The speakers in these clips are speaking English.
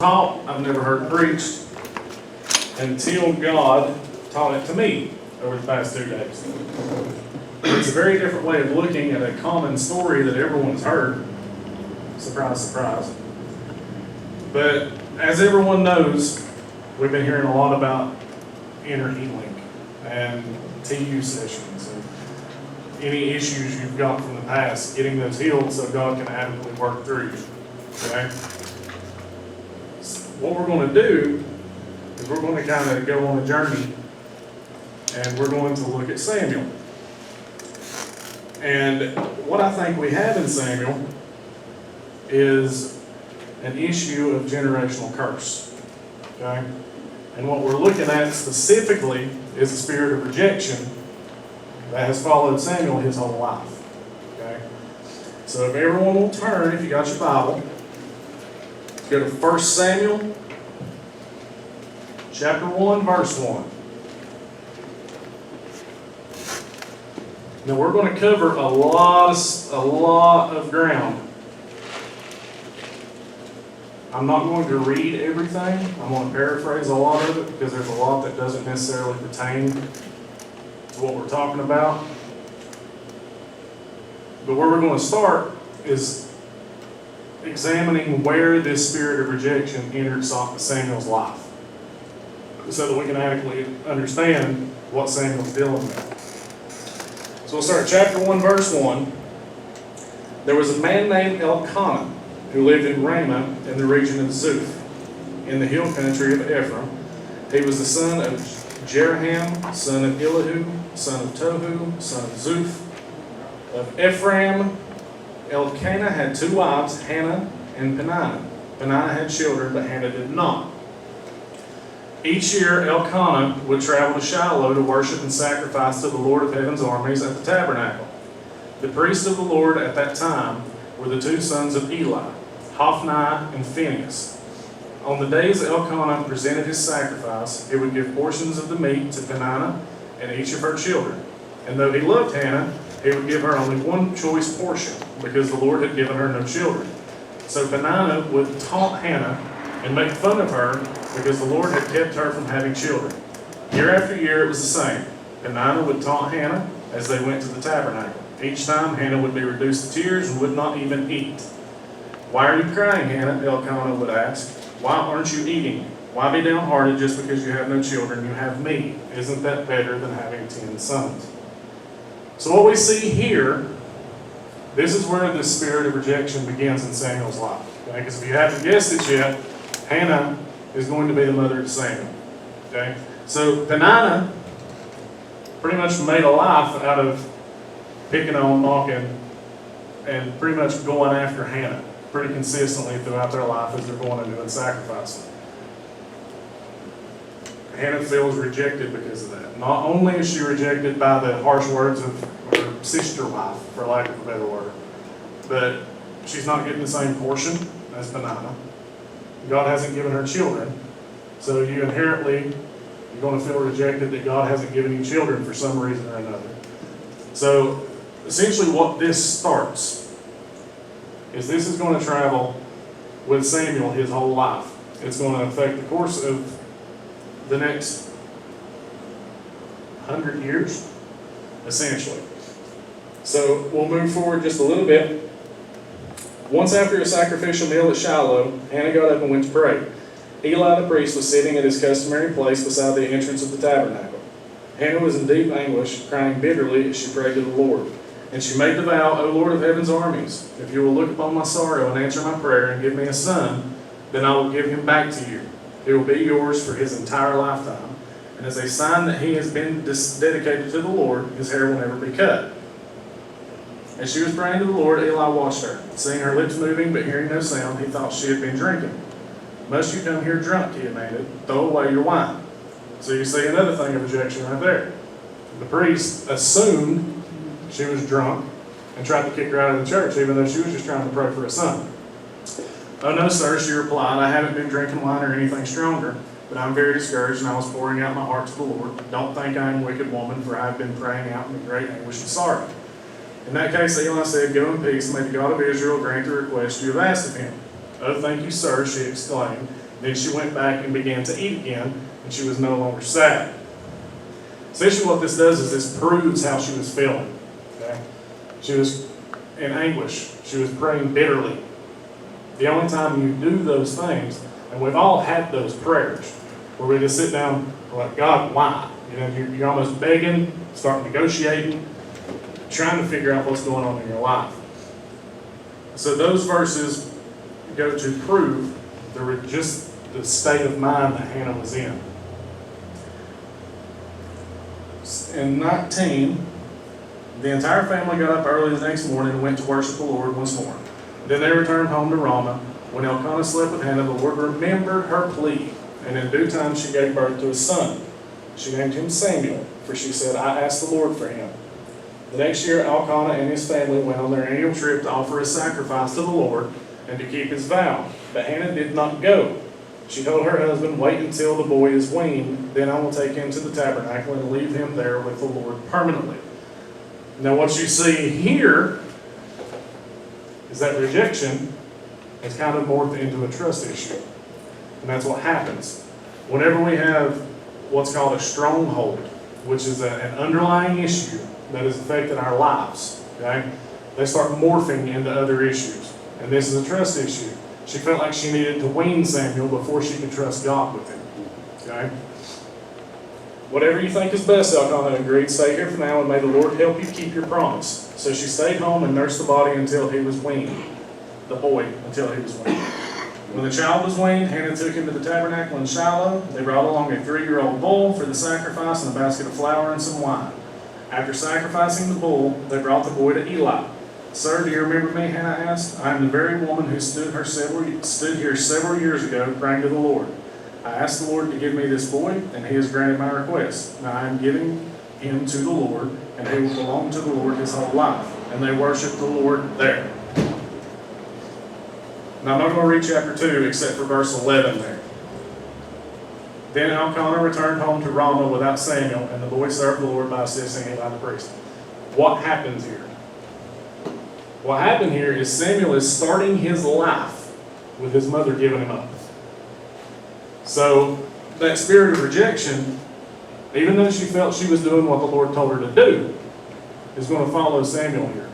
Taught, I've never heard preached until God taught it to me over the past 2 days. It's a very different way of looking at a common story that everyone's heard. Surprise, surprise. But as everyone knows, we've been hearing a lot about inner healing and TU sessions and any issues you've got from the past, getting those healed so God can adequately work through you. Okay? What we're going to do is we're going to kind of go on a journey and we're going to look at Samuel. And what I think we have in Samuel is an issue of generational curse. Okay? And what we're looking at specifically is the spirit of rejection that has followed Samuel his whole life. Okay? So if everyone will turn, if you got your Bible, go to 1 Samuel, chapter 1, verse 1. Now we're going to cover a lot of ground. I'm not going to read everything. I'm going to paraphrase a lot of it because there's a lot that doesn't necessarily pertain to what we're talking about. But where we're going to start is examining where this spirit of rejection entered Samuel's life, so that we can adequately understand what Samuel's dealing with. So we'll start at chapter 1, verse 1. There was a man named Elkanah who lived in Ramah in the region of Zuph, in the hill country of Ephraim. He was the son of Jeraham, son of Elihu, son of Tohu, son of Zuph, of Ephraim. Elkanah had 2 wives, Hannah and Peninnah. Peninnah had children, but Hannah did not. Each year, Elkanah would travel to Shiloh to worship and sacrifice to the Lord of Heaven's armies at the tabernacle. The priests of the Lord at that time were the 2 sons of Eli, Hophni and Phinehas. On the days that Elkanah presented his sacrifice, he would give portions of the meat to Peninnah and each of her children. And though he loved Hannah, he would give her only one choice portion, because the Lord had given her no children. So Peninnah would taunt Hannah and make fun of her because the Lord had kept her from having children. Year after year it was the same. Peninnah would taunt Hannah as they went to the tabernacle. Each time Hannah would be reduced to tears and would not even eat. "Why are you crying, Hannah?" Elkanah would ask. "Why aren't you eating? Why be downhearted just because you have no children? You have me. Isn't that better than having 10 sons?" So what we see here, this is where the spirit of rejection begins in Samuel's life. Okay? Because if you haven't guessed it yet, Hannah is going to be the mother of Samuel. Okay? So Peninnah pretty much made a life out of picking on, mocking, and pretty much going after Hannah pretty consistently throughout their life as they're going and doing sacrificing. Hannah feels rejected because of that. Not only is she rejected by the harsh words of her sister wife, for lack of a better word, but she's not getting the same portion as Peninnah. God hasn't given her children, so you're going to feel rejected that God hasn't given you children for some reason or another. So essentially what this starts is this is going to travel with Samuel his whole life. It's going to affect the course of the next 100 years, essentially. So we'll move forward just a little bit. Once after a sacrificial meal at Shiloh, Hannah got up and went to pray. Eli the priest was sitting at his customary place beside the entrance of the tabernacle. Hannah was in deep anguish, crying bitterly as she prayed to the Lord. And she made the vow, "O Lord of Heaven's armies, if you will look upon my sorrow and answer my prayer and give me a son, then I will give him back to you. He will be yours for his entire lifetime. And as a sign that he has been dedicated to the Lord, his hair will never be cut." As she was praying to the Lord, Eli watched her. Seeing her lips moving but hearing no sound, he thought she had been drinking. "Must you come here drunk?" he demanded. "Throw away your wine." So you see another thing of rejection right there. The priest assumed she was drunk and tried to kick her out of the church, even though she was just trying to pray for a son. "Oh no, sir," she replied. "I haven't been drinking wine or anything stronger, but I'm very discouraged and I was pouring out my heart to the Lord. Don't think I am a wicked woman, for I have been praying out in great anguish and sorrow." In that case, Eli said, "Go in peace, may the God of Israel grant the request you have asked of him." "Oh, thank you, sir," she exclaimed. Then she went back and began to eat again, and she was no longer sad. Essentially what this does is this proves how she was feeling. Okay? She was in anguish. She was praying bitterly. The only time you do those things, and we've all had those prayers, where we just sit down and like, God, why? You know, you're almost begging, start negotiating, trying to figure out what's going on in your life. So those verses go to prove just the state of mind that Hannah was in. In 19, the entire family got up early the next morning and went to worship the Lord once more. Then they returned home to Ramah. When Elkanah slept with Hannah, the Lord remembered her plea, and in due time she gave birth to a son. She named him Samuel, for she said, I asked the Lord for him. The next year, Elkanah and his family went on their annual trip to offer a sacrifice to the Lord and to keep his vow. But Hannah did not go. She told her husband, wait until the boy is weaned, then I will take him to the tabernacle and leave him there with the Lord permanently. Now what you see here is that rejection has kind of morphed into a trust issue. And that's what happens. Whenever we have what's called a stronghold, which is an underlying issue that has affected our lives, okay, they start morphing into other issues. And this is a trust issue. She felt like she needed to wean Samuel before she could trust God with him. Okay? Whatever you think is best, Elkanah agreed. Stay here for now, and may the Lord help you keep your promise. So she stayed home and nursed the body until he was weaned. The boy, until he was weaned. When the child was weaned, Hannah took him to the tabernacle in Shiloh. They brought along a 3-year-old bull for the sacrifice and a basket of flour and some wine. After sacrificing the bull, they brought the boy to Eli. Sir, do you remember me? Hannah asked. I am the very woman who stood here several years ago praying to the Lord. I asked the Lord to give me this boy, and he has granted my request. Now I am giving him to the Lord, and he will belong to the Lord his whole life. And they worshiped the Lord there. Now I'm not going to read chapter 2 except for verse 11 there. Then Elkanah returned home to Ramah without Samuel, and the boy served the Lord by assisting Eli the priest. What happens here? What happened here is Samuel is starting his life with his mother giving him up. So that spirit of rejection, even though she felt she was doing what the Lord told her to do, is going to follow Samuel here.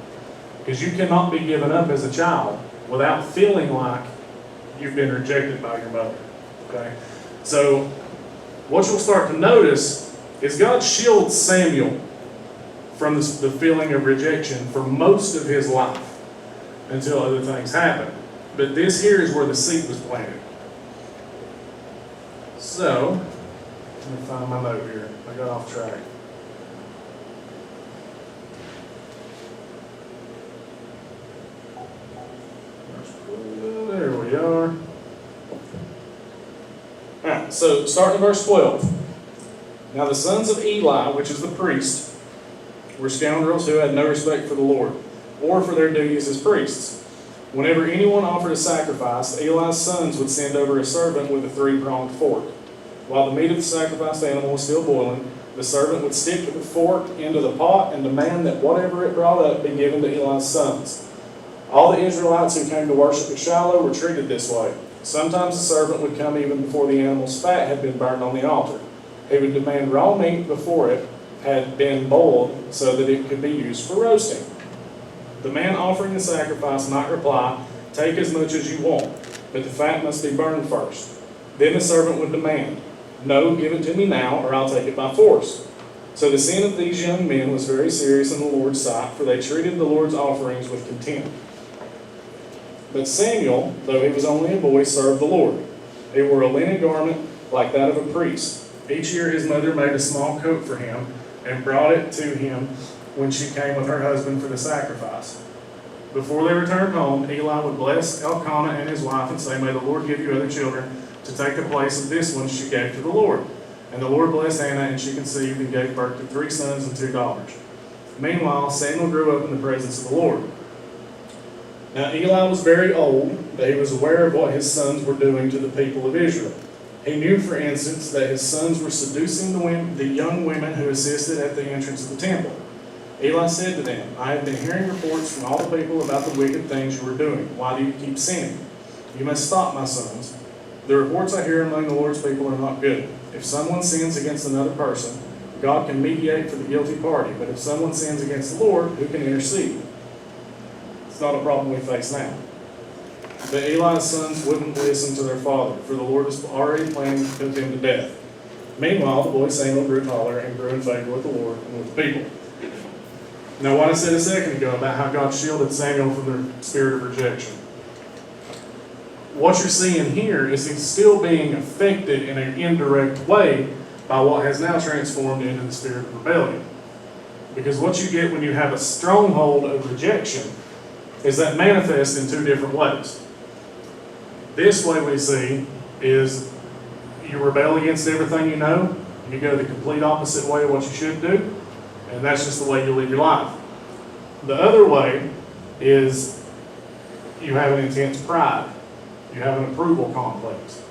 Because you cannot be given up as a child without feeling like you've been rejected by your mother. Okay? So what you'll start to notice is God shields Samuel from the feeling of rejection for most of his life until other things happen. But this here is where the seed was planted. So, let me find my note here. I got off track. There we are. Alright, so starting in verse 12. Now the sons of Eli, which is the priest, were scoundrels who had no respect for the Lord, or for their duties as priests. Whenever anyone offered a sacrifice, Eli's sons would send over a servant with a 3-pronged fork. While the meat of the sacrificed animal was still boiling, the servant would stick the fork into the pot and demand that whatever it brought up be given to Eli's sons. All the Israelites who came to worship at Shiloh were treated this way. Sometimes the servant would come even before the animal's fat had been burned on the altar. He would demand raw meat before it had been boiled so that it could be used for roasting. The man offering the sacrifice might reply, take as much as you want, but the fat must be burned first. Then the servant would demand, no, give it to me now, or I'll take it by force. So the sin of these young men was very serious in the Lord's sight, for they treated the Lord's offerings with contempt. But Samuel, though he was only a boy, served the Lord. He wore a linen garment like that of a priest. Each year his mother made a small coat for him, and brought it to him when she came with her husband for the sacrifice. Before they returned home, Eli would bless Elkanah and his wife and say, may the Lord give you other children to take the place of this one she gave to the Lord. And the Lord blessed Hannah, and she conceived and gave birth to 3 sons and 2 daughters. Meanwhile, Samuel grew up in the presence of the Lord. Now Eli was very old, but he was aware of what his sons were doing to the people of Israel. He knew, for instance, that his sons were seducing the young women who assisted at the entrance of the temple. Eli said to them, I have been hearing reports from all the people about the wicked things you are doing. Why do you keep sinning? You must stop, my sons. The reports I hear among the Lord's people are not good. If someone sins against another person, God can mediate for the guilty party. But if someone sins against the Lord, who can intercede? It's not a problem we face now. But Eli's sons wouldn't listen to their father, for the Lord was already planning to put them to death. Meanwhile, the boy Samuel grew taller and grew in favor with the Lord and with the people. Now, what I said a second ago about how God shielded Samuel from the spirit of rejection. What you're seeing here is he's still being affected in an indirect way by what has now transformed into the spirit of rebellion. Because what you get when you have a stronghold of rejection is that manifests in two different ways. This way we see is you rebel against everything you know, you go the complete opposite way of what you should do, and that's just the way you live your life. The other way is you have an intense pride. You have an approval complex.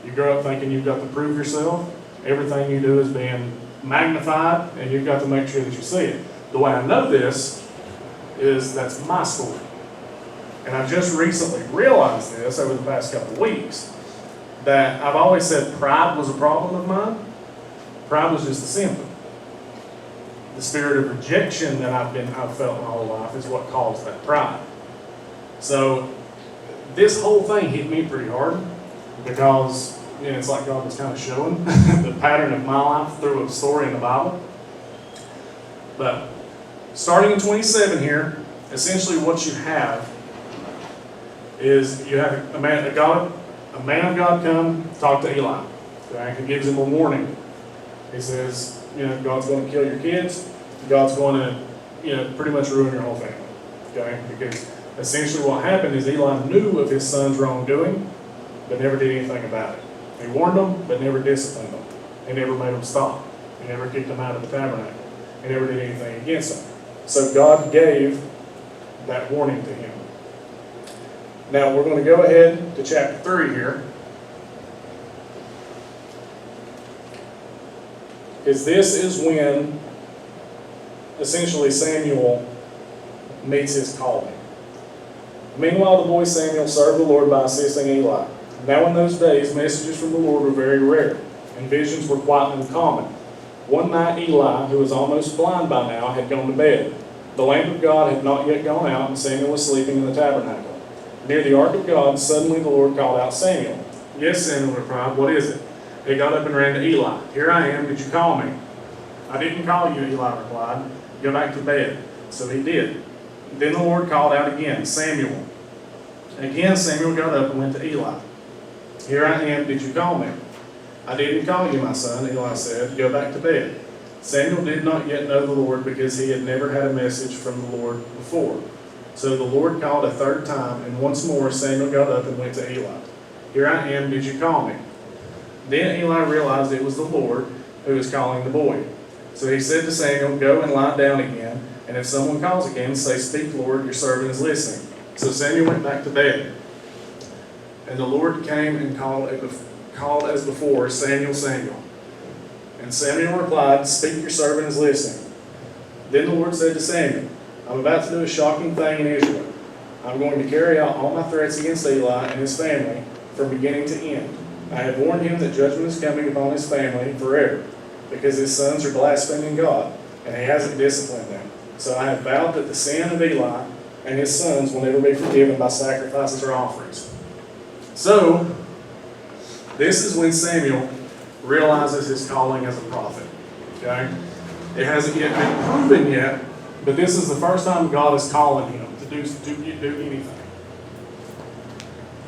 You grow up thinking you've got to prove yourself. Everything you do is being magnified, and you've got to make sure that you see it. The way I know this is that's my story. And I've just recently realized this over the past couple of weeks, that I've always said pride was a problem of mine. Pride was just a symptom. The spirit of rejection that I've felt my whole life is what caused that pride. So this whole thing hit me pretty hard because it's like God was kind of showing the pattern of my life through a story in the Bible. But starting in 27 here, essentially what you have is you have a man of God come talk to Eli. Okay? He gives him a warning. He says, God's going to kill your kids. God's going to, pretty much ruin your whole family. Okay? Because essentially what happened is Eli knew of his son's wrongdoing, but never did anything about it. He warned them, but never disciplined them. He never made them stop. He never kicked them out of the tabernacle. He never did anything against them. So God gave that warning to him. Now we're going to go ahead to chapter 3 here. Because this is when essentially Samuel meets his calling. Meanwhile, the boy Samuel served the Lord by assisting Eli. Now in those days, messages from the Lord were very rare, and visions were quite uncommon. One night Eli, who was almost blind by now, had gone to bed. The lamp of God had not yet gone out, and Samuel was sleeping in the tabernacle. Near the ark of God, suddenly the Lord called out Samuel. Yes, Samuel replied, what is it? He got up and ran to Eli. Here I am, did you call me? I didn't call you, Eli replied. Go back to bed. So he did. Then the Lord called out again, Samuel. Again Samuel got up and went to Eli. Here I am, did you call me? I didn't call you, my son, Eli said. Go back to bed. Samuel did not yet know the Lord because he had never had a message from the Lord before. So the Lord called a third time, and once more Samuel got up and went to Eli. Here I am, did you call me? Then Eli realized it was the Lord who was calling the boy. So he said to Samuel, go and lie down again, and if someone calls again, say, speak, Lord, your servant is listening. So Samuel went back to bed. And the Lord came and called as before, Samuel, Samuel. And Samuel replied, speak, your servant is listening. Then the Lord said to Samuel, I'm about to do a shocking thing in Israel. I'm going to carry out all my threats against Eli and his family from beginning to end. I have warned him that judgment is coming upon his family forever, because his sons are blaspheming God, and he hasn't disciplined them. So I have vowed that the sin of Eli and his sons will never be forgiven by sacrifices or offerings. So, this is when Samuel realizes his calling as a prophet. Okay? It hasn't yet been proven yet, but this is the first time God is calling him to do anything.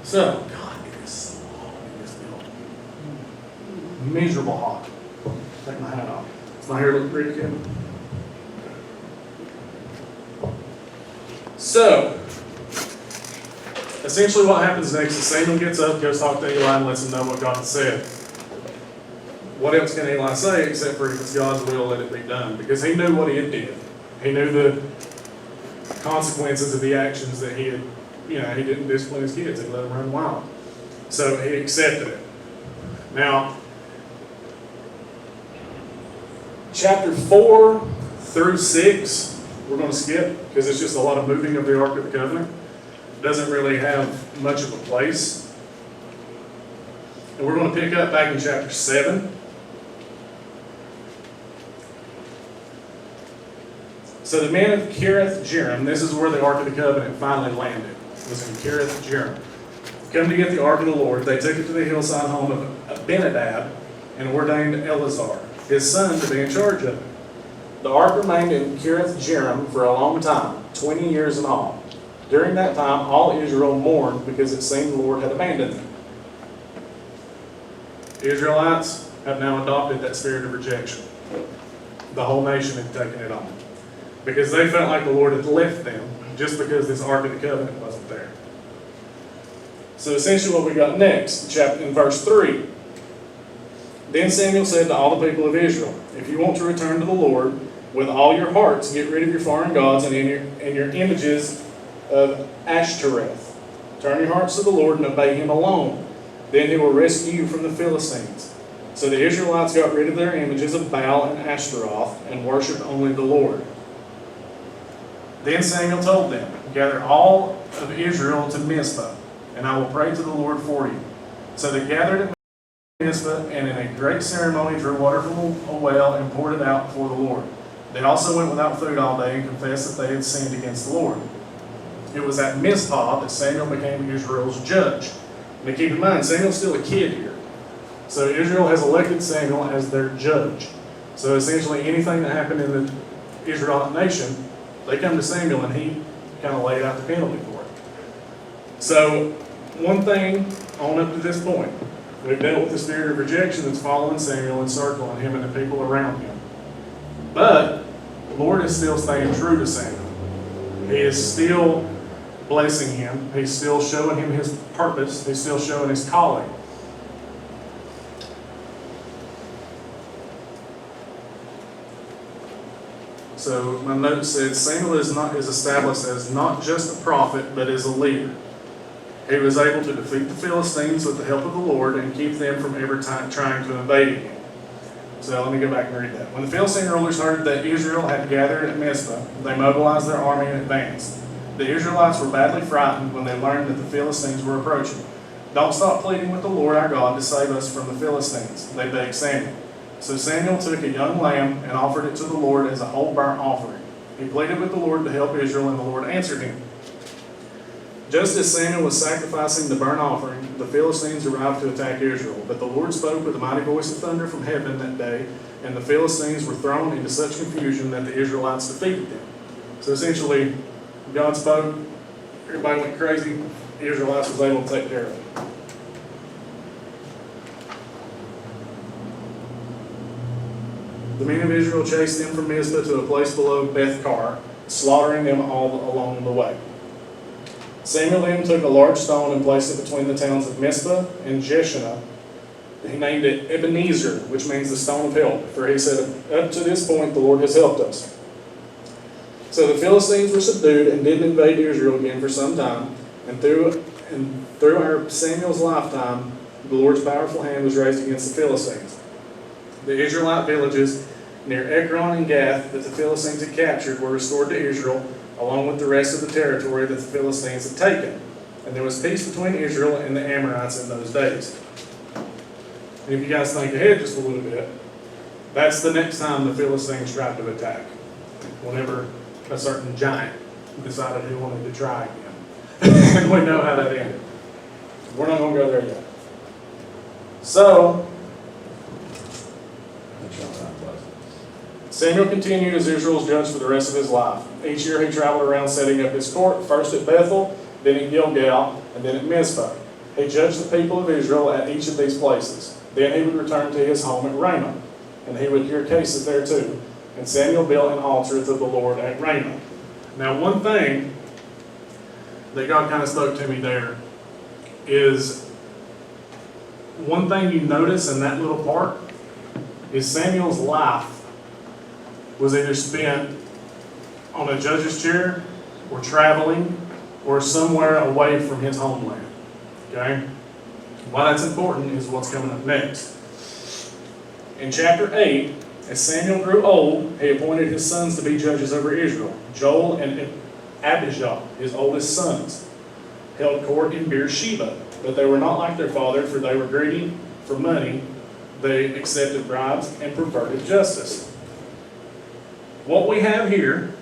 So, God, it is so hot in this building. Miserable hot. Take my hat off. Does my hair look pretty good? So, essentially what happens next is Samuel gets up, goes talk to Eli, and lets him know what God has said. What else can Eli say except for if it's God's will, let it be done? Because he knew what he had did. He knew the consequences of the actions that he had, he didn't discipline his kids. He let them run wild. So he accepted it. Now, chapter 4 through 6, we're going to skip because it's just a lot of moving of the Ark of the Covenant. It doesn't really have much of a place. And we're going to pick up back in chapter 7. So the men of Kiriath-Jearim, this is where the Ark of the Covenant finally landed. It was in Kiriath-Jearim. Come to get the Ark of the Lord. They took it to the hillside home of Abinadab and ordained Eleazar, his son, to be in charge of it. The Ark remained in Kiriath-Jearim for a long time, 20 years in all. During that time, all Israel mourned because it seemed the Lord had abandoned them. The Israelites have now adopted that spirit of rejection. The whole nation had taken it on, because they felt like the Lord had left them just because this Ark of the Covenant wasn't there. So essentially what we got next, in verse 3. Then Samuel said to all the people of Israel, if you want to return to the Lord with all your hearts, get rid of your foreign gods and your images of Ashtoreth. Turn your hearts to the Lord and obey him alone. Then he will rescue you from the Philistines. So the Israelites got rid of their images of Baal and Ashtaroth and worshipped only the Lord. Then Samuel told them, gather all of Israel to Mizpah, and I will pray to the Lord for you. So they gathered at Mizpah, and in a great ceremony drew water from a well and poured it out before the Lord. They also went without food all day and confessed that they had sinned against the Lord. It was at Mizpah that Samuel became Israel's judge. Now keep in mind, Samuel's still a kid here. So Israel has elected Samuel as their judge. So essentially anything that happened in the Israelite nation, they come to Samuel and he kind of laid out the penalty for it. So one thing on up to this point, we've dealt with the spirit of rejection that's following Samuel and circling him and the people around him. But the Lord is still staying true to Samuel. He is still blessing him. He's still showing him his purpose. He's still showing his calling. So my note said Samuel is established as not just a prophet, but as a leader. He was able to defeat the Philistines with the help of the Lord and keep them from ever trying to invade again. So let me go back and read that. When the Philistine rulers heard that Israel had gathered at Mizpah, they mobilized their army and advanced. The Israelites were badly frightened when they learned that the Philistines were approaching. Don't stop pleading with the Lord our God to save us from the Philistines, they begged Samuel. So Samuel took a young lamb and offered it to the Lord as a whole burnt offering. He pleaded with the Lord to help Israel, and the Lord answered him. Just as Samuel was sacrificing the burnt offering, the Philistines arrived to attack Israel. But the Lord spoke with a mighty voice of thunder from heaven that day, and the Philistines were thrown into such confusion that the Israelites defeated them. So essentially, God spoke, everybody went crazy, the Israelites was able to take care of it. The men of Israel chased them from Mizpah to a place below Beth-kar, slaughtering them all along the way. Samuel then took a large stone and placed it between the towns of Mizpah and Jeshanah. He named it Ebenezer, which means the stone of help, for he said, up to this point the Lord has helped us. So the Philistines were subdued and didn't invade Israel again for some time, and through our Samuel's lifetime, the Lord's powerful hand was raised against the Philistines. The Israelite villages near Ekron and Gath that the Philistines had captured were restored to Israel, along with the rest of the territory that the Philistines had taken. And there was peace between Israel and the Amorites in those days. And if you guys think ahead just a little bit, that's the next time the Philistines tried to attack. Whenever a certain giant decided he wanted to try again. And we know how that ended. We're not going to go there yet. So, Samuel continued as Israel's judge for the rest of his life. Each year he traveled around setting up his court, first at Bethel, then at Gilgal, and then at Mizpah. He judged the people of Israel at each of these places. Then he would return to his home at Ramah, and he would hear cases there too. And Samuel built an altar to the Lord at Ramah. Now one thing that God kind of spoke to me there is, one thing you notice in that little part is Samuel's life was either spent on a judge's chair or traveling or somewhere away from his homeland. Okay? Why that's important is what's coming up next. In chapter 8, as Samuel grew old, he appointed his sons to be judges over Israel. Joel and Abijah, his oldest sons, held court in Beersheba, but they were not like their father, for they were greedy for money, they accepted bribes and perverted justice. What we have here,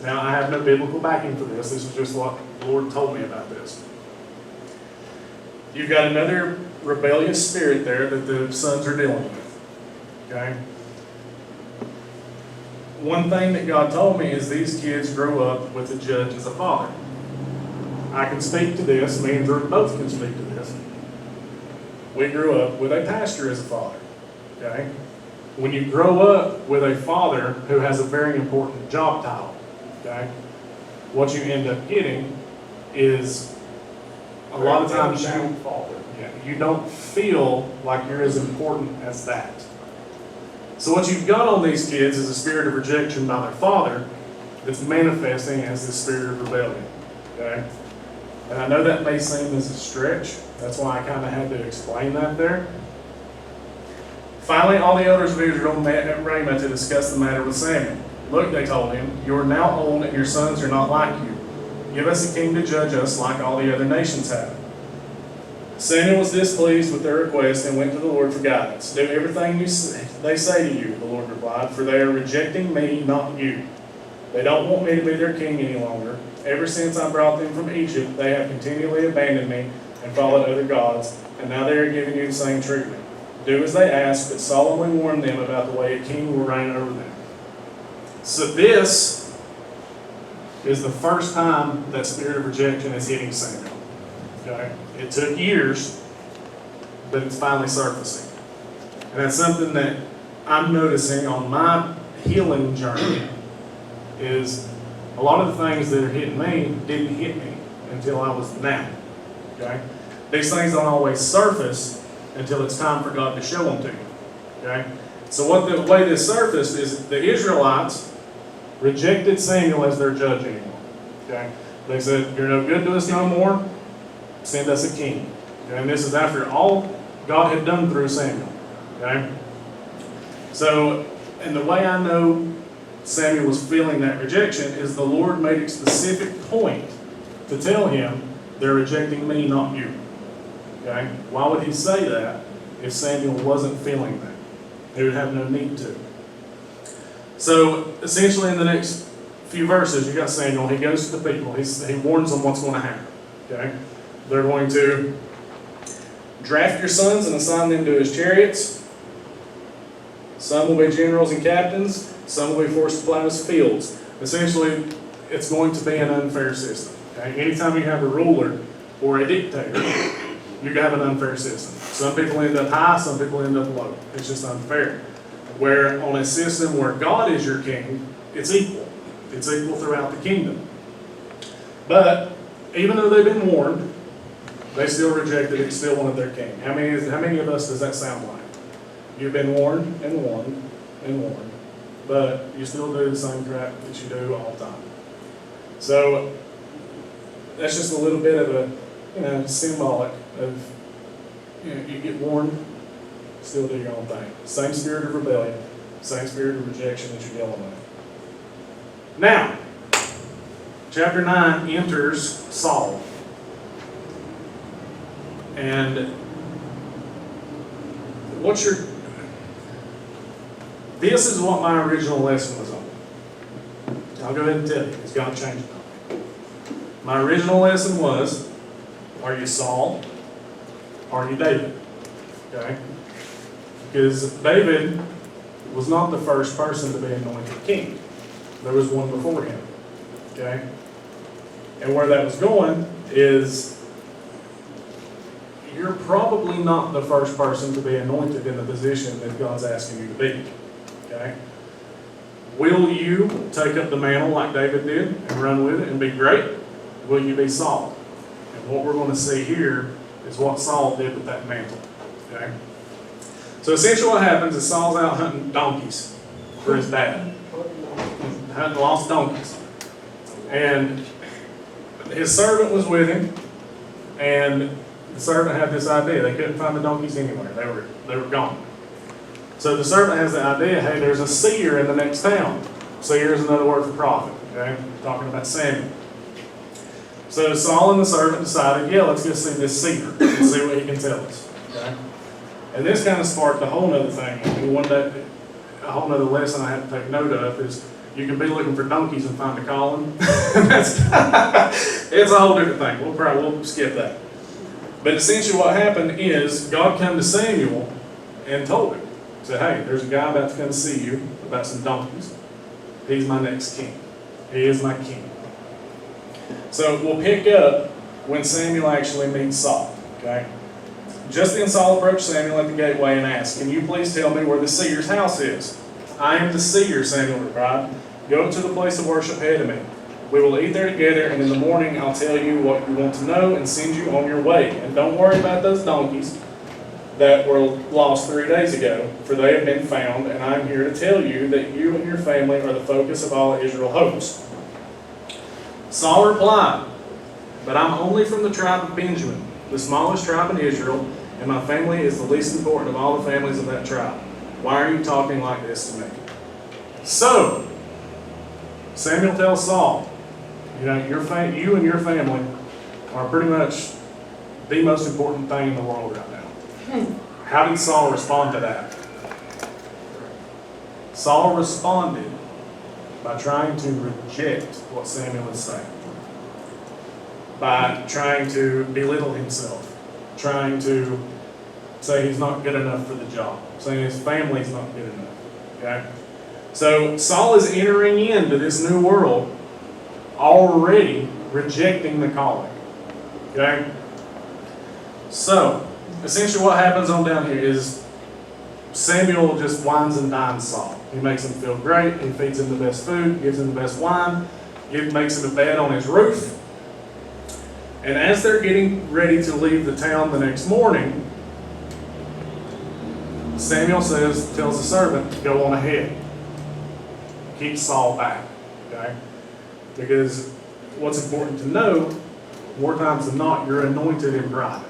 now I have no biblical backing for this, this is just what the Lord told me about this. You've got another rebellious spirit there that the sons are dealing with. Okay? One thing that God told me is these kids grow up with a judge as a father. I can speak to this, me and Drew both can speak to this. We grew up with a pastor as a father. Okay? When you grow up with a father who has a very important job title, okay, what you end up getting is a lot of times you don't feel like you're as important as that. So what you've got on these kids is a spirit of rejection by their father that's manifesting as the spirit of rebellion. Okay? And I know that may seem as a stretch. That's why I kind of had to explain that there. Finally, all the elders of Israel met at Ramah to discuss the matter with Samuel. Look, they told him, you are now old and your sons are not like you. Give us a king to judge us like all the other nations have. Samuel was displeased with their request and went to the Lord for guidance. Do everything they say to you, the Lord replied, for they are rejecting me, not you. They don't want me to be their king any longer. Ever since I brought them from Egypt, they have continually abandoned me and followed other gods, and now they are giving you the same treatment. Do as they ask, but solemnly warn them about the way a king will reign over them. So this is the first time that spirit of rejection is hitting Samuel. Okay? It took years, but it's finally surfacing. And that's something that I'm noticing on my healing journey is a lot of the things that are hitting me didn't hit me until I was now. Okay? These things don't always surface until it's time for God to show them to you. Okay? So what the way this surfaced is the Israelites rejected Samuel as their judge anymore. Okay? They said, you're no good to us no more, send us a king. Okay? And this is after all God had done through Samuel. Okay? So, and the way I know Samuel was feeling that rejection is the Lord made a specific point to tell him, they're rejecting me, not you. Okay? Why would he say that if Samuel wasn't feeling that? He would have no need to. So, essentially in the next few verses, you got Samuel, he goes to the people, he warns them what's going to happen. Okay? They're going to draft your sons and assign them to his chariots. Some will be generals and captains. Some will be forced to plow his fields. Essentially, it's going to be an unfair system. Okay? Anytime you have a ruler or a dictator, you have an unfair system. Some people end up high, some people end up low. It's just unfair. Where on a system where God is your king, it's equal. It's equal throughout the kingdom. But even though they've been warned, they still rejected it, still wanted their king. How many of us does that sound like? You've been warned and warned and warned, but you still do the same crap that you do all the time. So that's just a little bit of a symbolic of you get warned, still do your own thing. Same spirit of rebellion, same spirit of rejection that you're dealing with. Now, chapter 9 enters Saul. And this is what my original lesson was on. I'll go ahead and tell you, it's got to change now. My original lesson was, are you Saul? Are you David? Okay? Because David was not the first person to be anointed king. There was one before him. Okay? And where that was going is, you're probably not the first person to be anointed in the position that God's asking you to be. Okay? Will you take up the mantle like David did and run with it and be great? Will you be Saul? And what we're going to see here is what Saul did with that mantle. Okay? So essentially what happens is Saul's out hunting donkeys for his dad. Hunting lost donkeys. And his servant was with him, and the servant had this idea. They couldn't find the donkeys anywhere. They were gone. So the servant has the idea, hey, there's a seer in the next town. Seer is another word for prophet. Okay? Talking about Samuel. So Saul and the servant decided, yeah, let's go see this seer and see what he can tell us. Okay? And this kind of sparked a whole other thing. A whole other lesson I had to take note of is you can be looking for donkeys and find a calling. It's a whole different thing. We'll skip that. But essentially what happened is God came to Samuel and told him, said, hey, there's a guy about to come see you about some donkeys. He's my next king. He is my king. So we'll pick up when Samuel actually meets Saul. Okay? Just then Saul approached Samuel at the gateway and asked, can you please tell me where the seer's house is? I am the seer, Samuel replied. Go to the place of worship ahead of me. We will eat there together, and in the morning I'll tell you what you want to know and send you on your way. And don't worry about those donkeys that were lost 3 days ago, for they have been found, and I am here to tell you that you and your family are the focus of all Israel hopes. Saul replied, but I'm only from the tribe of Benjamin, the smallest tribe in Israel, and my family is the least important of all the families of that tribe. Why are you talking like this to me? So, Samuel tells Saul, you and your family are pretty much the most important thing in the world right now. How did Saul respond to that? Saul responded by trying to reject what Samuel is saying. By trying to belittle himself. Trying to say he's not good enough for the job. Saying his family's not good enough. Okay? So Saul is entering into this new world already rejecting the calling. Okay? So, essentially what happens on down here is Samuel just wines and dines Saul. He makes him feel great. He feeds him the best food, gives him the best wine, makes him a bed on his roof. And as they're getting ready to leave the town the next morning, Samuel tells the servant, go on ahead. Keep Saul back. Okay? Because what's important to know, more times than not, you're anointed in private.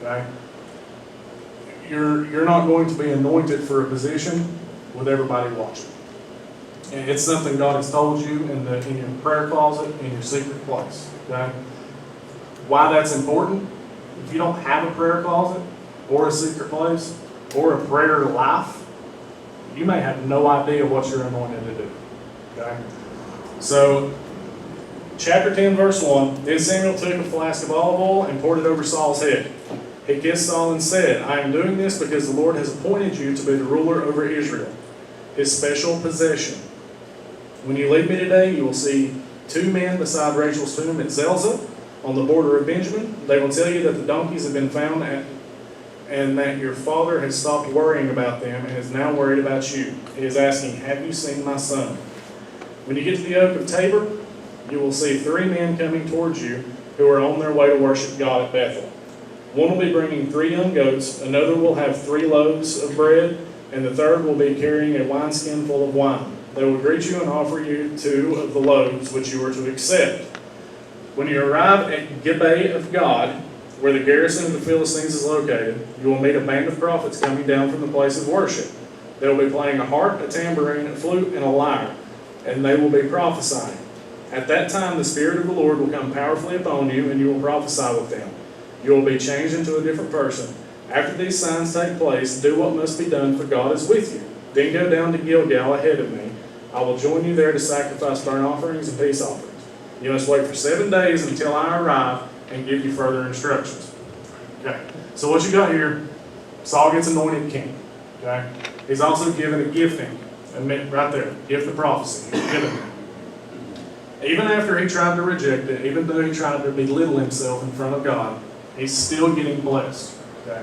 Okay? You're not going to be anointed for a position with everybody watching. And it's something God has told you in your prayer closet, in your secret place. Okay? Why that's important? If you don't have a prayer closet, or a secret place, or a prayer life, you may have no idea what you're anointed to do. Okay? So, chapter 10, verse 1, then Samuel took a flask of olive oil and poured it over Saul's head. He kissed Saul and said, I am doing this because the Lord has appointed you to be the ruler over Israel, his special possession. When you leave me today, you will see 2 men beside Rachel's tomb at Zelzah, on the border of Benjamin. They will tell you that the donkeys have been found and that your father has stopped worrying about them and is now worried about you. He is asking, have you seen my son? When you get to the oak of Tabor, you will see 3 men coming towards you who are on their way to worship God at Bethel. One will be bringing 3 young goats, another will have 3 loaves of bread, and the third will be carrying a wineskin full of wine. They will greet you and offer you 2 of the loaves which you are to accept. When you arrive at Gibeah of God, where the garrison of the Philistines is located, you will meet a band of prophets coming down from the place of worship. They will be playing a harp, a tambourine, a flute, and a lyre, and they will be prophesying. At that time the Spirit of the Lord will come powerfully upon you, and you will prophesy with them. You will be changed into a different person. After these signs take place, do what must be done, for God is with you. Then go down to Gilgal ahead of me. I will join you there to sacrifice burnt offerings and peace offerings. You must wait for 7 days until I arrive and give you further instructions. Okay, so what you got here, Saul gets anointed king. Okay, he's also given a gifting, right there, gift of prophecy. He's given it. Even after he tried to reject it, even though he tried to belittle himself in front of God, he's still getting blessed. Okay.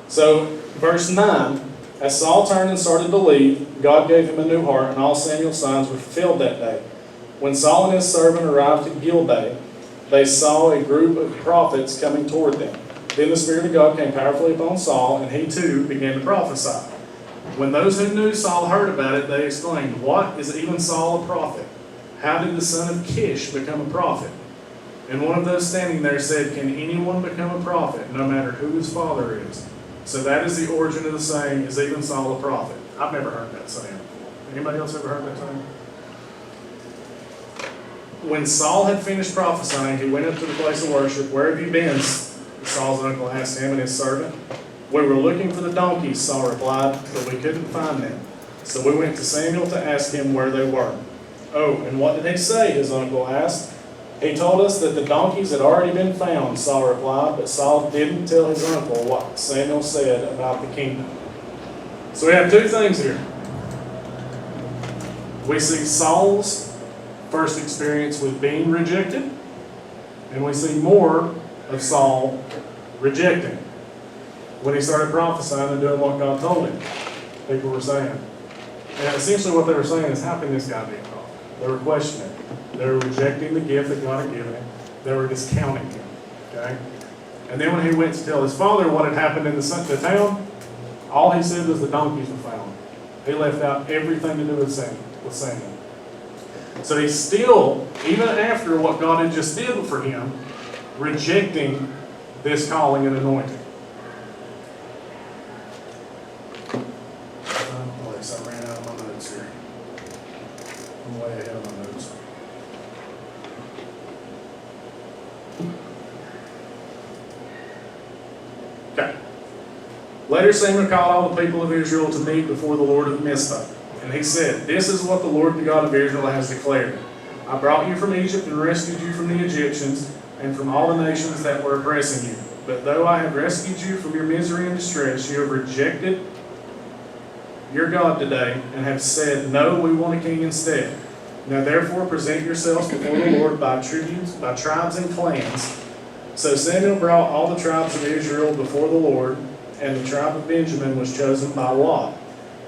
So, verse 9, as Saul turned and started to leave, God gave him a new heart, and all Samuel's signs were fulfilled that day. When Saul and his servant arrived at Gibeah, they saw a group of prophets coming toward them. Then the Spirit of God came powerfully upon Saul, and he too began to prophesy. When those who knew Saul heard about it, they exclaimed, what, is even Saul a prophet? How did the son of Kish become a prophet? And one of those standing there said, can anyone become a prophet, no matter who his father is? So that is the origin of the saying, is even Saul a prophet? I've never heard that saying before. Anybody else ever heard that saying? When Saul had finished prophesying, he went up to the place of worship. Where have you been? Saul's uncle asked him and his servant. We were looking for the donkeys, Saul replied, but we couldn't find them. So we went to Samuel to ask him where they were. Oh, and what did he say? His uncle asked. He told us that the donkeys had already been found, Saul replied, but Saul didn't tell his uncle what Samuel said about the kingdom. So we have two things here. We see Saul's first experience with being rejected, and we see more of Saul rejecting. When he started prophesying and doing what God told him, people were saying. And essentially what they were saying is, how can this guy be a prophet? They were questioning. They were rejecting the gift that God had given him. They were discounting him. Okay? And then when he went to tell his father what had happened in the town, all he said was the donkeys were found. He left out everything to do with Samuel. So he's still, even after what God had just did for him, rejecting this calling and anointing. I ran out of my notes here. I'm way ahead of my notes. Okay. Later Samuel called all the people of Israel to meet before the Lord of Mizpah. And he said, This is what the Lord, the God of Israel, has declared. I brought you from Egypt and rescued you from the Egyptians and from all the nations that were oppressing you. But though I have rescued you from your misery and distress, you have rejected your God today and have said, No, we want a king instead. Now therefore present yourselves before the Lord by tributes, by tribes and clans. So Samuel brought all the tribes of Israel before the Lord, and the tribe of Benjamin was chosen by lot.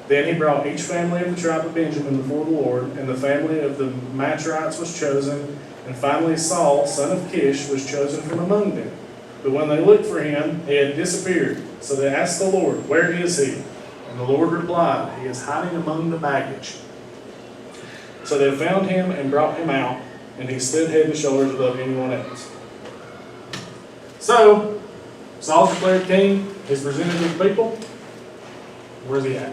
Then he brought each family of the tribe of Benjamin before the Lord, and the family of the Matrites was chosen, and finally Saul, son of Kish, was chosen from among them. But when they looked for him, he had disappeared. So they asked the Lord, Where is he? And the Lord replied, He is hiding among the baggage. So they found him and brought him out, and he stood head and shoulders above anyone else. So, Saul's declared king. He's presented to the people. Where's he at?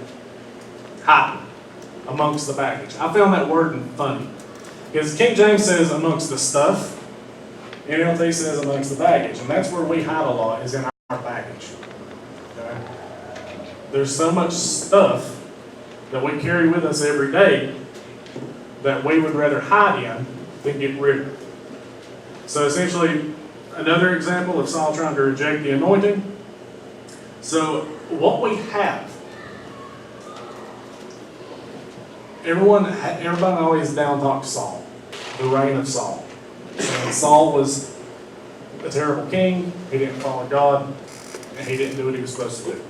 Hiding amongst the baggage. I found that word funny. Because King James says amongst the stuff. NLT says amongst the baggage. And that's where we hide a lot, is in our baggage. Okay? There's so much stuff that we carry with us every day that we would rather hide in than get rid of. So essentially, another example of Saul trying to reject the anointing. So what we have, everybody always down talks Saul, the reign of Saul. So Saul was a terrible king. He didn't follow God, and he didn't do what he was supposed to do.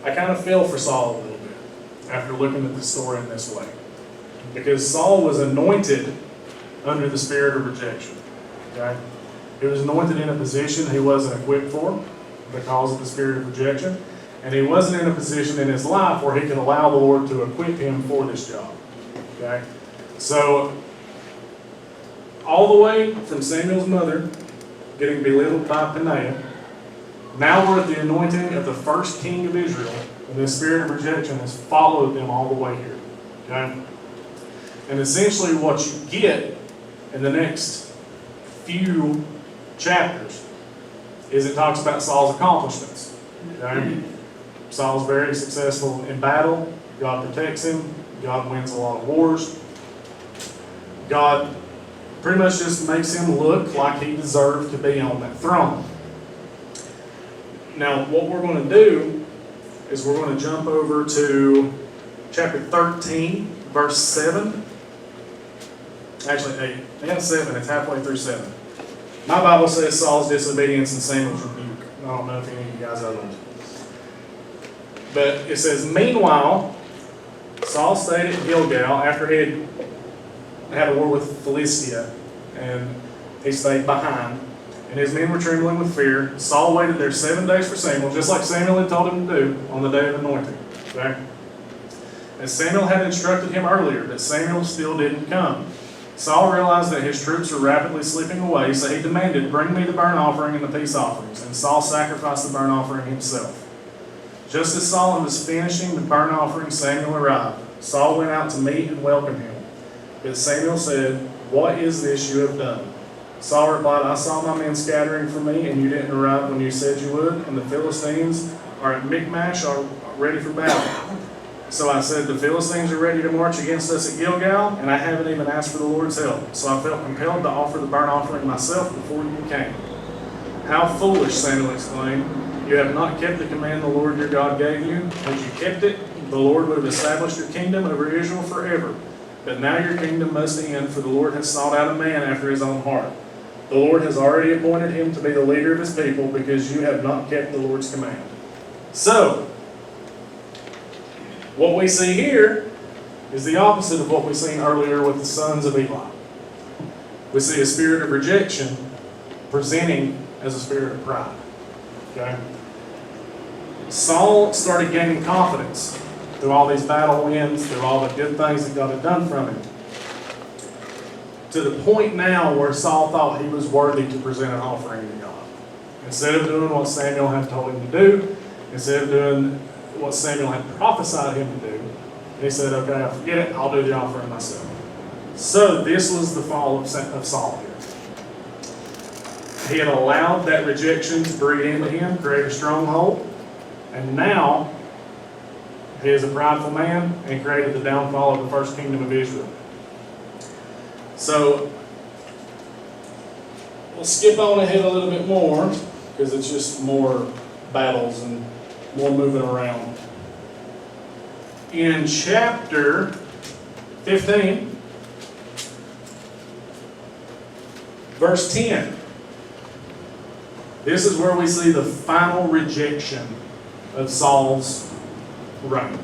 I kind of feel for Saul a little bit after looking at the story in this way. Because Saul was anointed under the spirit of rejection. Okay? He was anointed in a position he wasn't equipped for because of the spirit of rejection. And he wasn't in a position in his life where he could allow the Lord to equip him for this job. Okay? So, all the way from Samuel's mother getting belittled by Peninnah, now we're at the anointing of the first king of Israel, and the spirit of rejection has followed them all the way here. Okay? And essentially what you get in the next few chapters is it talks about Saul's accomplishments. Okay? Saul's very successful in battle. God protects him. God wins a lot of wars. God pretty much just makes him look like he deserved to be on that throne. Now, what we're going to do is we're going to jump over to chapter 13, verse 7. Actually, 8. And 7. It's halfway through 7. My Bible says Saul's disobedience and Samuel's rebuke. I don't know if any of you guys others. But it says, Meanwhile, Saul stayed at Gilgal after he had a war with Philistia, and he stayed behind. And his men were trembling with fear. Saul waited there 7 days for Samuel, just like Samuel had told him to do on the day of anointing. Okay? And Samuel had instructed him earlier, but Samuel still didn't come. Saul realized that his troops were rapidly slipping away, so he demanded, Bring me the burnt offering and the peace offerings. And Saul sacrificed the burnt offering himself. Just as Saul was finishing the burnt offering, Samuel arrived. Saul went out to meet and welcome him. But Samuel said, What is this you have done? Saul replied, I saw my men scattering from me, and you didn't arrive when you said you would, and the Philistines are at Michmash, are ready for battle. So I said, the Philistines are ready to march against us at Gilgal, and I haven't even asked for the Lord's help. So I felt compelled to offer the burnt offering myself before you came. How foolish, Samuel exclaimed. You have not kept the command the Lord your God gave you. Had you kept it, the Lord would have established your kingdom over Israel forever. But now your kingdom must end, for the Lord has sought out a man after his own heart. The Lord has already appointed him to be the leader of his people, because you have not kept the Lord's command. So, what we see here is the opposite of what we've seen earlier with the sons of Eli. We see a spirit of rejection presenting as a spirit of pride. Okay? Saul started gaining confidence through all these battle wins, through all the good things that God had done from him, to the point now where Saul thought he was worthy to present an offering to God. Instead of doing what Samuel had told him to do, instead of doing what Samuel had prophesied him to do, he said, okay, I forget it, I'll do the offering myself. So this was the fall of Saul here. He had allowed that rejection to breed into him, create a stronghold, and now he is a prideful man and created the downfall of the first kingdom of Israel. So we'll skip on ahead a little bit more, because it's just more battles and more moving around. In chapter 15, verse 10, this is where we see the final rejection of Saul's reign.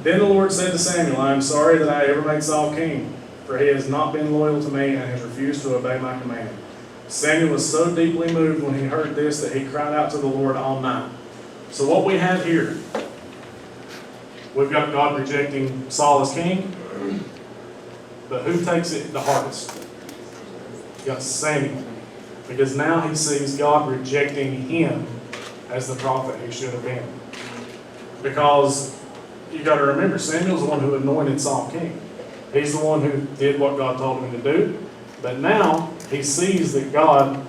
Then the Lord said to Samuel, I am sorry that I ever made Saul king, for he has not been loyal to me and has refused to obey my command. Samuel was so deeply moved when he heard this that he cried out to the Lord all night. So what we have here, we've got God rejecting Saul as king, but who takes it the hardest? You've got Samuel, because now he sees God rejecting him as the prophet he should have been. Because you got to remember, Samuel's the one who anointed Saul king. He's the one who did what God told him to do. But now he sees that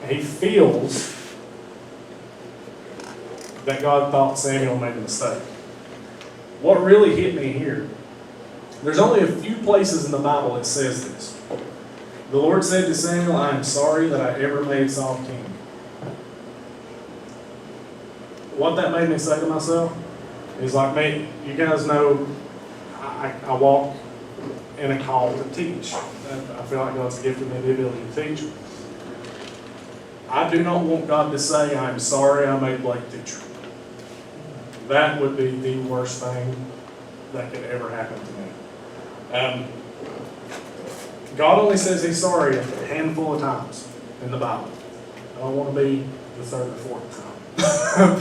he feels that God thought Samuel made a mistake. What really hit me here, there's only a few places in the Bible that says this. The Lord said to Samuel, I am sorry that I ever made Saul king. What that made me say to myself is, like me, you guys know I walk in a call to teach. I feel like God's gifted me the ability to teach. I do not want God to say, I'm sorry I made Blake teacher. That would be the worst thing that could ever happen to me. God only says he's sorry a handful of times in the Bible. I don't want to be the third or fourth time.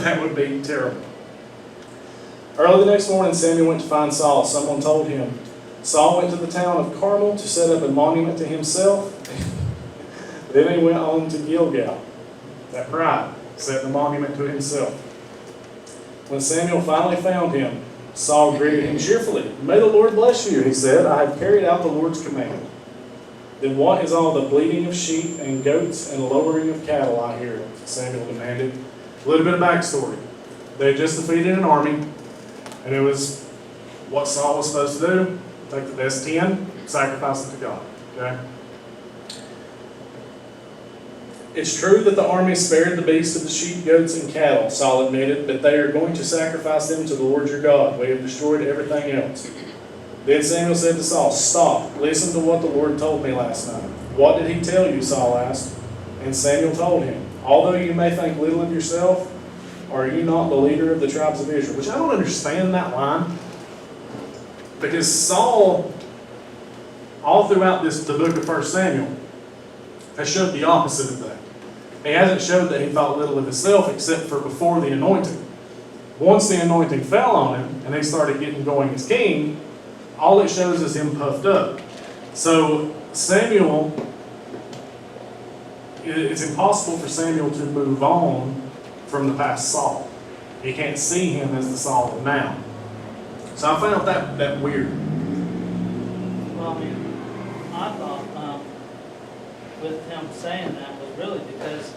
That would be terrible. Early the next morning, Samuel went to find Saul. Someone told him. Saul went to the town of Carmel to set up a monument to himself. Then he went on to Gilgal. That pride set the monument to himself. When Samuel finally found him, Saul greeted him cheerfully. May the Lord bless you, he said. I have carried out the Lord's command. Then what is all the bleating of sheep and goats and lowering of cattle I hear? Samuel demanded. A little bit of backstory. They had just defeated an army, and it was what Saul was supposed to do. Take the best 10, sacrifice them to God. Okay? It's true that the army spared the beasts of the sheep, goats, and cattle, Saul admitted, but they are going to sacrifice them to the Lord your God. We have destroyed everything else. Then Samuel said to Saul, Stop, listen to what the Lord told me last night. What did he tell you? Saul asked. And Samuel told him, Although you may think little of yourself, are you not the leader of the tribes of Israel? Which I don't understand that line. Because Saul, all throughout the book of 1 Samuel, has showed the opposite of that. He hasn't showed that he thought little of himself except for before the anointing. Once the anointing fell on him and he started getting going as king, all it shows is him puffed up. So Samuel, it's impossible for Samuel to move on from the past Saul. You can't see him as the Saul of now. So I found that weird. Well, I mean, I thought with him saying that was really because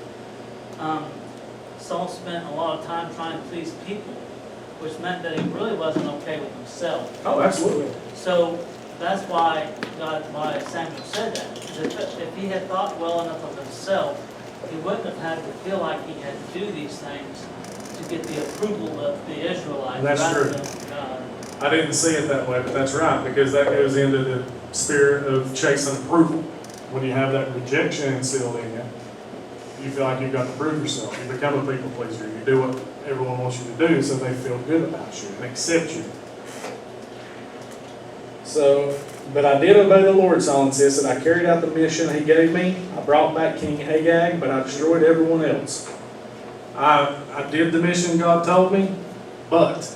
Saul spent a lot of time trying to please people, which meant that he really wasn't okay with himself. Oh, absolutely. So that's why Samuel said that. If he had thought well enough of himself, he wouldn't have had to feel like he had to do these things to get the approval of the Israelites That's rather true. than God. I didn't see it that way, but that's right, because that goes into the spirit of chasing approval. When you have that rejection instilled in you, you feel like you've got to prove yourself. You become a people pleaser. You do what everyone wants you to do so they feel good about you and accept you. So, but I did obey the Lord, Solomon says, and I carried out the mission he gave me. I brought back King Agag, but I destroyed everyone else. I did the mission God told me, but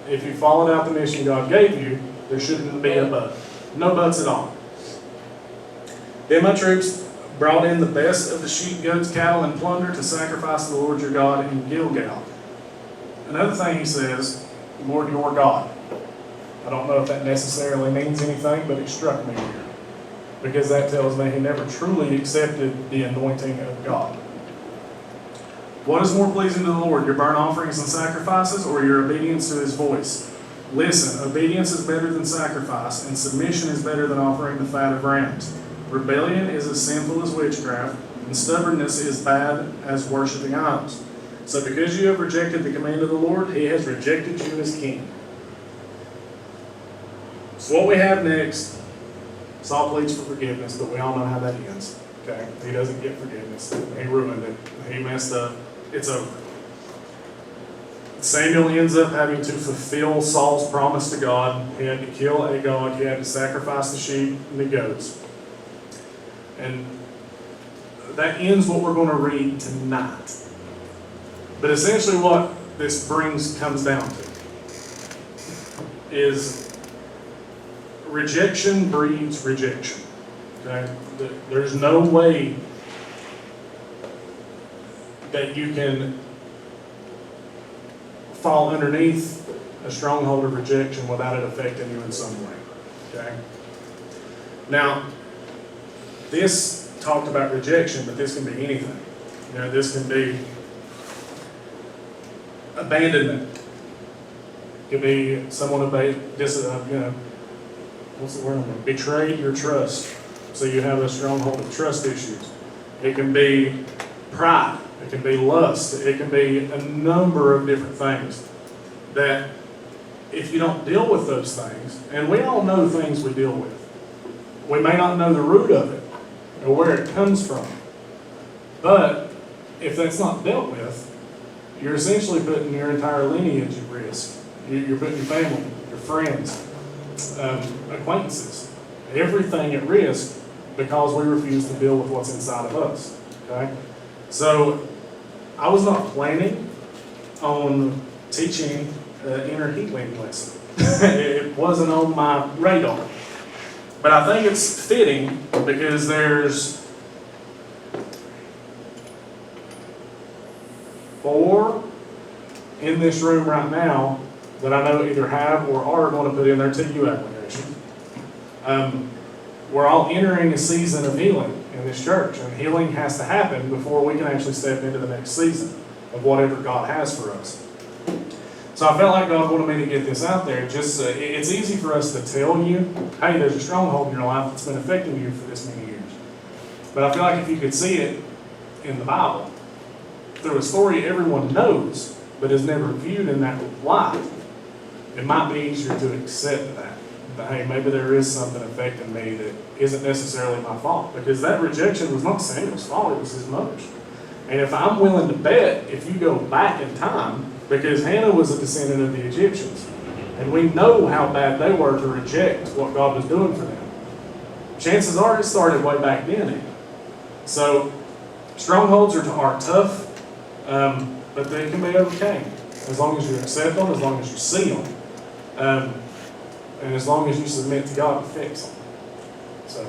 if you followed out the mission God gave you, there shouldn't be a but. No buts at all. Then my troops brought in the best of the sheep, goats, cattle, and plunder to sacrifice to the Lord your God in Gilgal. Another thing he says, Lord your God. I don't know if that necessarily means anything, but it struck me here. Because that tells me he never truly accepted the anointing of God. What is more pleasing to the Lord, your burnt offerings and sacrifices, or your obedience to his voice? Listen, obedience is better than sacrifice, and submission is better than offering the fat of rams. Rebellion is as sinful as witchcraft, and stubbornness is bad as worshiping idols. So because you have rejected the command of the Lord, he has rejected you as king. So what we have next, Saul pleads for forgiveness, but we all know how that ends. Okay? He doesn't get forgiveness. He ruined it. He messed up. It's over. Samuel ends up having to fulfill Saul's promise to God. He had to kill Agag. He had to sacrifice the sheep and the goats. And that ends what we're going to read tonight. But essentially what this comes down to is rejection breeds rejection. Okay? There's no way that you can fall underneath a stronghold of rejection without it affecting you in some way. Okay? Now, this talked about rejection, but this can be anything. You know, this can be abandonment. It could be someone what's the word? Betrayed your trust. So you have a stronghold of trust issues. It can be pride. It can be lust. It can be a number of different things that if you don't deal with those things, and we all know things we deal with, we may not know the root of it or where it comes from, but if that's not dealt with, you're essentially putting your entire lineage at risk. You're putting your family, your friends, acquaintances, everything at risk because we refuse to deal with what's inside of us. Okay? So I was not planning on teaching an inner healing lesson. It wasn't on my radar. But I think it's fitting because there's 4 in this room right now that I know either have or are going to put in their TU application. We're all entering a season of healing in this church, and healing has to happen before we can actually step into the next season of whatever God has for us. So I felt like God wanted me to get this out there. Just it's easy for us to tell you, hey, there's a stronghold in your life that's been affecting you for this many years. But I feel like if you could see it in the Bible, through a story everyone knows, but is never viewed in that light, it might be easier to accept that. But hey, maybe there is something affecting me that isn't necessarily my fault. Because that rejection was not Samuel's fault, it was his mother's. And if I'm willing to bet, if you go back in time, because Hannah was a descendant of the Egyptians, and we know how bad they were to reject what God was doing for them. Chances are it started way back then. So strongholds are tough, but they can be overcome as long as you accept them, as long as you see them, and as long as you submit to God to fix them. So,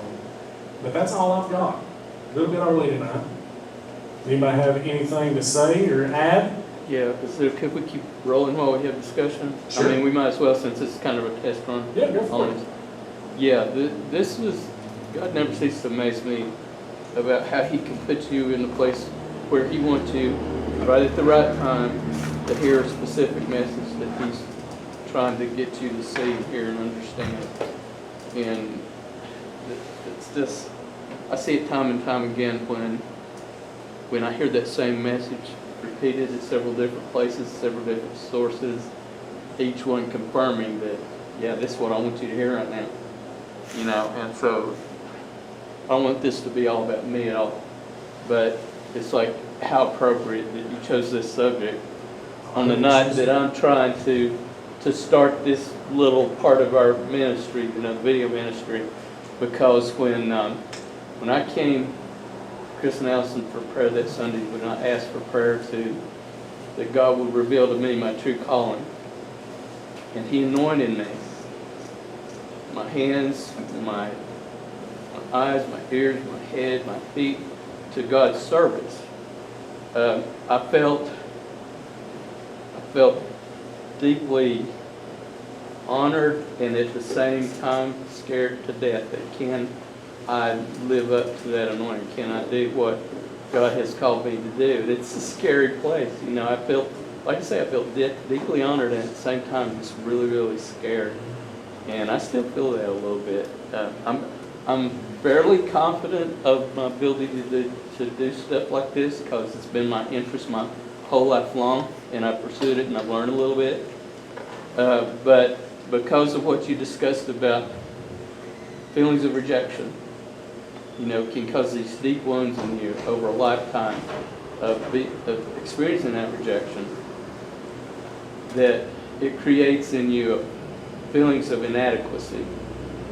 but that's all I've got. A little bit early tonight. Anybody have anything to say or add? Yeah, could we keep rolling while we have discussion? Sure. I mean, we might as well since this is kind of a test run. Yeah, go for it. Yeah, this was God never ceases to amaze me about how He can put you in the place where He wants you right at the right time to hear a specific message that He's trying to get you to see, hear, and understand. And it's just, I see it time and time again when I hear that same message repeated at several different places, several different sources, each one confirming that, yeah, this is what I want you to hear right now. You know, and so I don't want this to be all about me at all, but it's like how appropriate that you chose this subject on the night that I'm trying to start this little part of our ministry, you know, video ministry, because when I came, Chris and Allison, for prayer that Sunday, when I asked for prayer that God would reveal to me my true calling, and He anointed me, my hands, my eyes, my ears, my head, my feet, to God's service. I felt deeply honored and at the same time scared to death that can I live up to that anointing? Can I do what God has called me to do? It's a scary place. You know, I felt, like I say, I felt deeply honored and at the same time just really, really scared. And I still feel that a little bit. I'm fairly confident of my ability to do stuff like this because it's been my interest my whole life long, and I've pursued it and I've learned a little bit. But because of what you discussed about feelings of rejection, you know, can cause these deep wounds in you over a lifetime of experiencing that rejection, that it creates in you feelings of inadequacy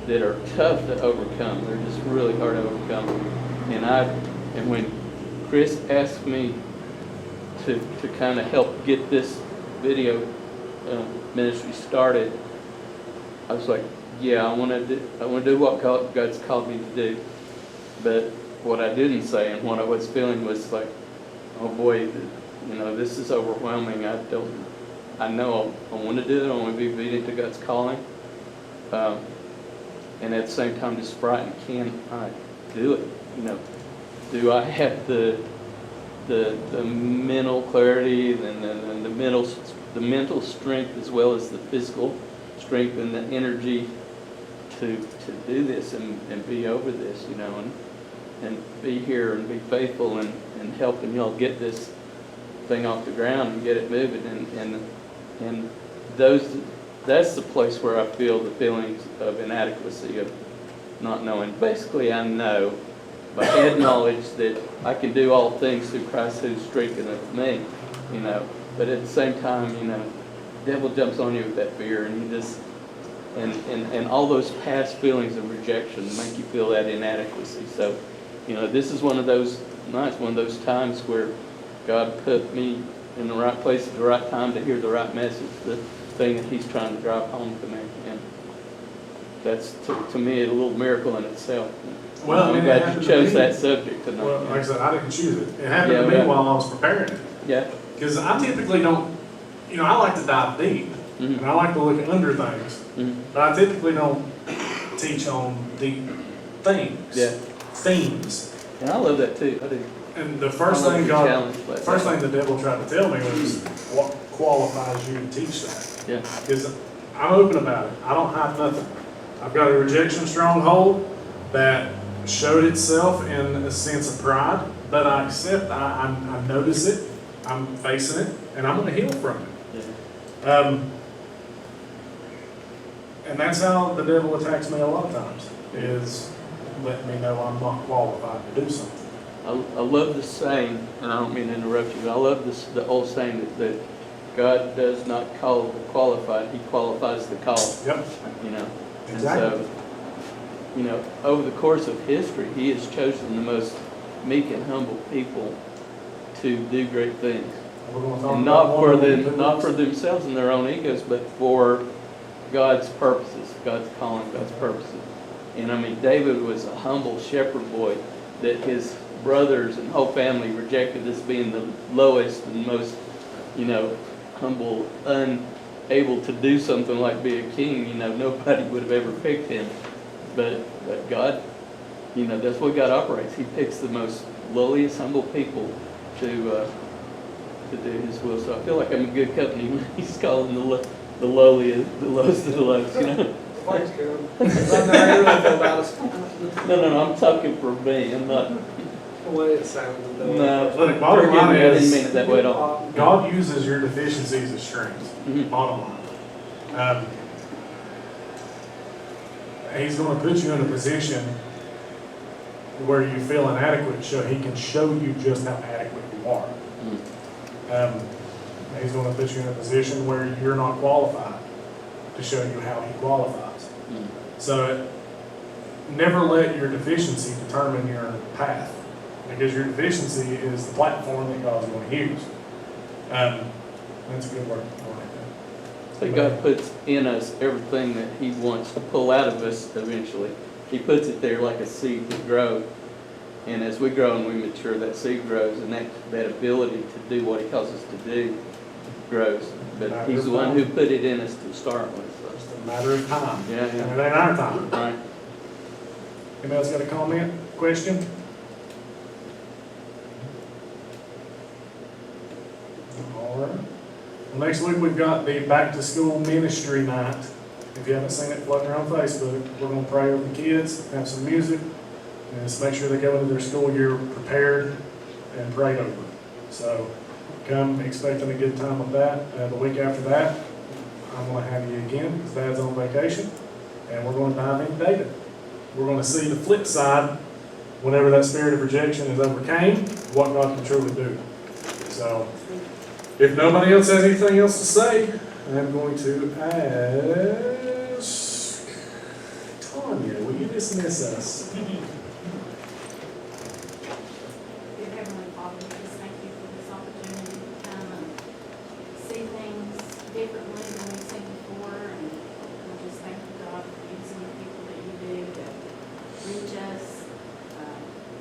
that are tough to overcome. They're just really hard to overcome. And when Chris asked me to kind of help get this video ministry started, I was like, yeah, I want to do what God's called me to do. But what I didn't say and what I was feeling was like, oh boy, you know, this is overwhelming. I know I want to do it. I want to be obedient to God's calling. And at the same time, just frightened. Can I do it? You know, do I have the mental clarity and the mental strength as well as the physical strength and the energy to do this and be over this, you know, and be here and be faithful and helping y'all get this thing off the ground and get it moving and that's the place where I feel the feelings of inadequacy, of not knowing. Basically, I know by head knowledge that I can do all things through Christ who strengtheneth me, you know. But at the same time, you know, the devil jumps on you with that fear, and you just and all those past feelings of rejection make you feel that inadequacy. So, you know, this is one of those nights, one of those times where God put me in the right place at the right time to hear the right message, the thing that He's trying to drive home to me. And that's, to me, a little miracle in itself. Well, I'm glad you chose that subject tonight. Well, like I said, I didn't choose it. It happened to me while I was preparing it. Yeah. Because I typically don't, you know, I like to dive deep, Mm-hmm. and I like to look under things, Mm-hmm. but I typically don't teach on deep things, Yeah. themes. And I love that too. I do. And the first thing the devil tried to tell me was, what qualifies you to teach that? Yeah. Because I'm open about it. I don't hide nothing. I've got a rejection stronghold that showed itself in a sense of pride, but I accept, I notice it, I'm facing it, and I'm going to heal from it. Yeah. And that's how the devil attacks me a lot of times, is letting me know I'm not qualified to do something. I love the saying, and I don't mean to interrupt you, but I love the old saying that God does not call the qualified, He qualifies the called. Yep. You know? Exactly. And so, you know, over the course of history, He has chosen the most meek and humble people to do great things. We're going to talk And about not for themselves and their own egos, but for God's purposes, God's calling, God's purposes. And I mean, David was a humble shepherd boy that his brothers and whole family rejected as being the lowest and most, you know, humble, unable to do something like be a king. You know, nobody would have ever picked him. But God You know, that's what God operates. He picks the most lowliest, humble people to do His will. So I feel like I'm in good company when He's calling the lowly, the lowest of the lowest, you know? Thanks, Karen. I know how you really feel about us. No, I'm talking for me. I'm not, The way it sounded. though. no. Look, bottom Forgive line me, I didn't is- mean it that way at all. God uses your deficiencies as strengths, Mhm. bottom line. He's gonna put you in a position where you feel inadequate, so He can show you just how adequate you are. Mm. He's gonna put you in a position where you're not qualified to show you how He qualifies. Mm. So never let your deficiency determine your path, because your deficiency is the platform that God's going to use. That's a good word. So God puts in us everything that He wants to pull out of us eventually. He puts it there like a seed to grow. And as we grow and we mature, that seed grows, and that ability to do what He calls us to do grows. But He's the one who put it in us to start with. It's a matter of time. Yeah, And yeah. it ain't our time. Right. Anybody else got a comment, question? All right. Well, next week we've got the back to school ministry night. If you haven't seen it floating around Facebook, we're gonna pray over the kids, have some music, and just make sure they go into their school year prepared and prayed over. So come expecting a good time with that. The week after that, I'm gonna have you again, because Dad's on vacation, and we're gonna dive into David. We're gonna see the flip side, whenever that spirit of rejection is overcame, what God can truly do. So, if nobody else has anything else to say, I'm going to ask Tanya, will you dismiss us? Dear Heavenly Father, we just thank you for this opportunity to come and see things differently than we've seen before. And we just thank you, God, for using the people that you do to reach us.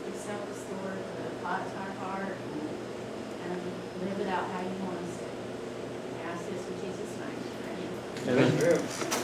Please help us, Lord, to apply it to our heart and live it out how you want us to. I ask this in Jesus' name. Amen. Amen. Yeah.